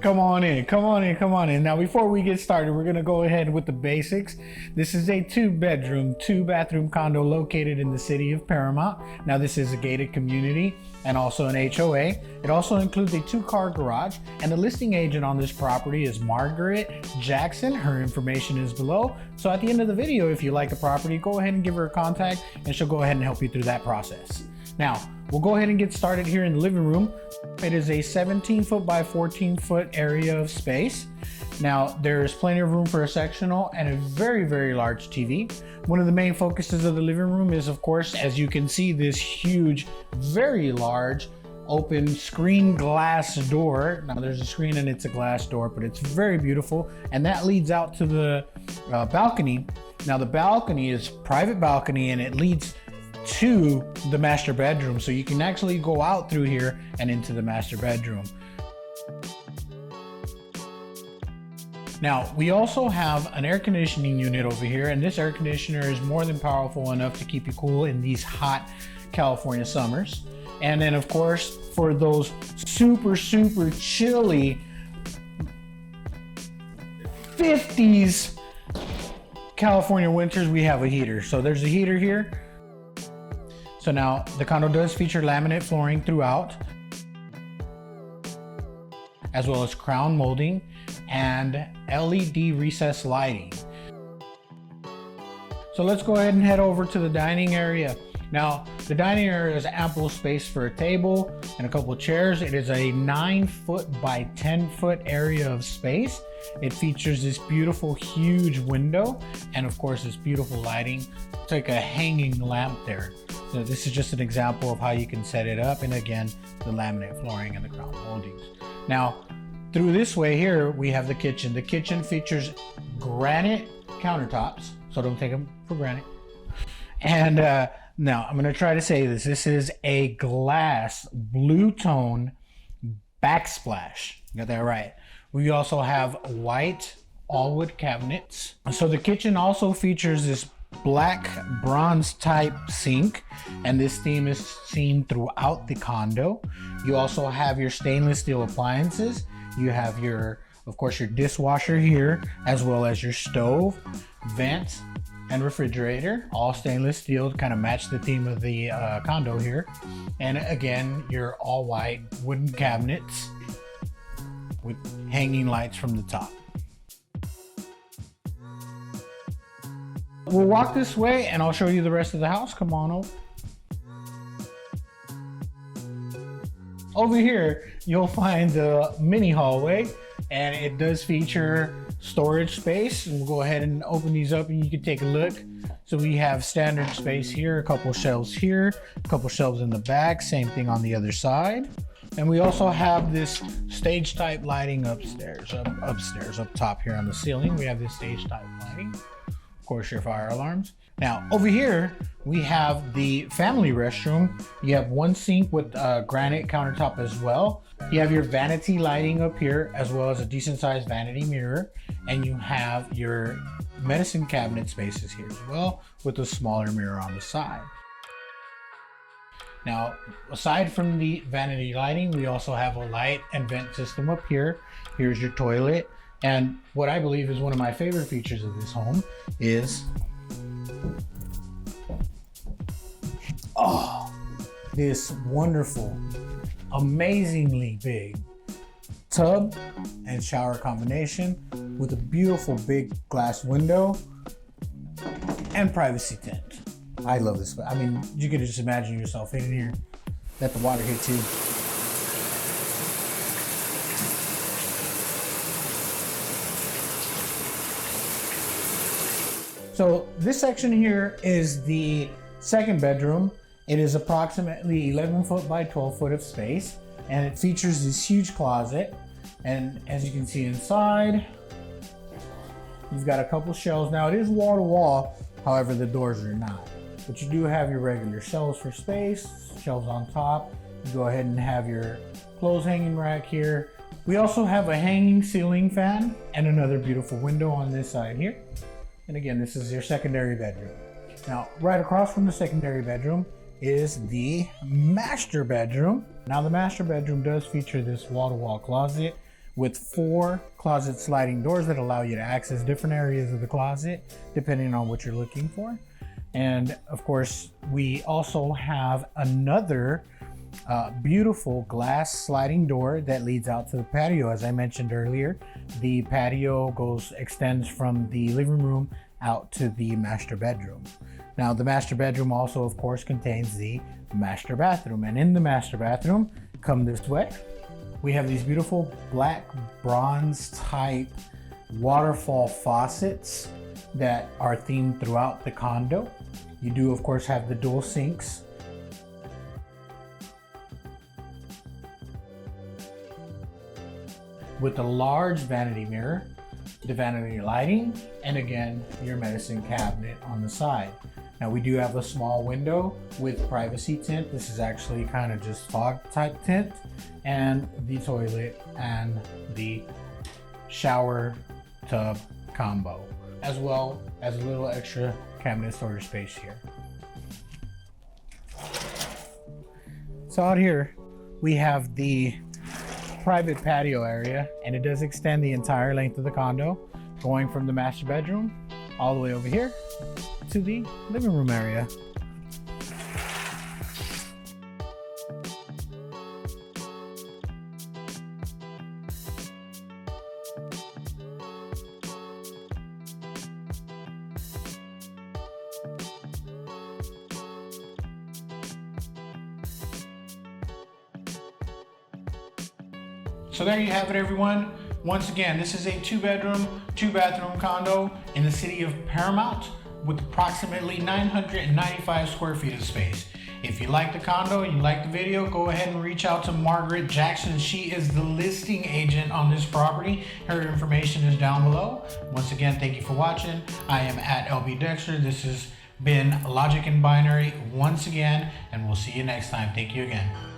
Come on in, come on in, come on in. Now, before we get started, we're gonna go ahead with the basics. This is a 2-bedroom, 2-bathroom condo located in the city of Paramount. Now, this is a gated community and also an HOA. It also includes a 2-car garage, and the listing agent on this property is Margaretta Jackson. Her information is below. So at the end of the video, if you like the property, go ahead and give her a contact and she'll go ahead and help you through that process. Now, we'll go ahead and get started here in the living room. It is a 17-foot by 14-foot area of space. Now, there's plenty of room for a sectional and a very, very large TV. One of the main focuses of the living room is, of course, as you can see, this huge, very large open screen glass door. Now, there's a screen and it's a glass door, but it's very beautiful. And that leads out to the balcony. Now, the balcony is a private balcony and it leads to the master bedroom, so you can actually go out through here and into the master bedroom. Now, we also have an air conditioning unit over here, and this air conditioner is more than powerful enough to keep you cool in these hot California summers. And then, of course, for those super chilly 50s California winters, we have a heater. So there's a heater here. So now the condo does feature laminate flooring throughout, as well as crown molding and LED recessed lighting. So let's go ahead and head over to the dining area. Now, the dining area is ample space for a table and a couple of chairs. It is a 9-foot by 10-foot area of space. It features this beautiful, huge window, and of course, this beautiful lighting. It's like a hanging lamp there. So this is just an example of how you can set it up. And again, the laminate flooring and the crown moldings. Now, through this way here, we have the kitchen. The kitchen features granite countertops, so don't take them for granted. And now I'm gonna try to say this. This is a glass blue tone backsplash. Got that right. We also have white all wood cabinets. So the kitchen also features this black bronze type sink, and this theme is seen throughout the condo. You also have your stainless steel appliances. You have your, of course, your dishwasher here, as well as your stove, vents, and refrigerator, all stainless steel to kind of match the theme of the condo here. And again, your all white wooden cabinets with hanging lights from the top. We'll walk this way and I'll show you the rest of the house. Come on over. Over here, you'll find the mini hallway, and it does feature storage space. And we'll go ahead and open these up and you can take a look. So we have standard space here, a couple shelves here, a couple shelves in the back, same thing on the other side. And we also have this stage type lighting upstairs, up top here on the ceiling. We have this stage type lighting. Of course, your fire alarms. Now, over here, we have the family restroom. You have one sink with granite countertop as well. You have your vanity lighting up here, as well as a decent sized vanity mirror. And you have your medicine cabinet spaces here as well, with a smaller mirror on the side. Now, aside from the vanity lighting, we also have a light and vent system up here. Here's your toilet. And what I believe is one of my favorite features of this home is, this wonderful, amazingly big tub and shower combination with a beautiful big glass window and privacy tent. I love this. I mean, you could just imagine yourself in here, let the water hit you. So this section here is the second bedroom. It is approximately 11 foot by 12 foot of space, and it features this huge closet. And as you can see inside, you've got a couple shelves. Now it is wall to wall, however the doors are not. But you do have your regular shelves for space, shelves on top. You go ahead and have your clothes hanging rack here. We also have a hanging ceiling fan and another beautiful window on this side here. And again, this is your secondary bedroom. Now, right across from the secondary bedroom is the master bedroom. Now, the master bedroom does feature this wall-to-wall closet with 4 closet sliding doors that allow you to access different areas of the closet depending on what you're looking for. And of course, we also have another beautiful glass sliding door that leads out to the patio. As I mentioned earlier, the patio extends from the living room out to the master bedroom. Now, the master bedroom also, of course, contains the master bathroom. And in the master bathroom, come this way, we have these beautiful black bronze type waterfall faucets that are themed throughout the condo. You do, of course, have the dual sinks. With a large vanity mirror, the vanity lighting, and again, your medicine cabinet on the side. Now, we do have a small window with privacy tint. This is actually kind of just fog type tint, and the toilet and the shower tub combo, as well as a little extra cabinet storage space here. So out here, we have the private patio area, and it does extend the entire length of the condo, going from the master bedroom all the way over here to the living room area. So there you have it, everyone. Once again, this is a 2-bedroom, 2-bathroom condo in the city of Paramount with approximately 995 square feet of space. If you like the condo and you like the video, go ahead and reach out to Margaret Jackson. She is the listing agent on this property. Her information is down below. Once again, thank you for watching. I am at LB Dexter. This has been Logic and Binary once again, and we'll see you next time. Thank you again.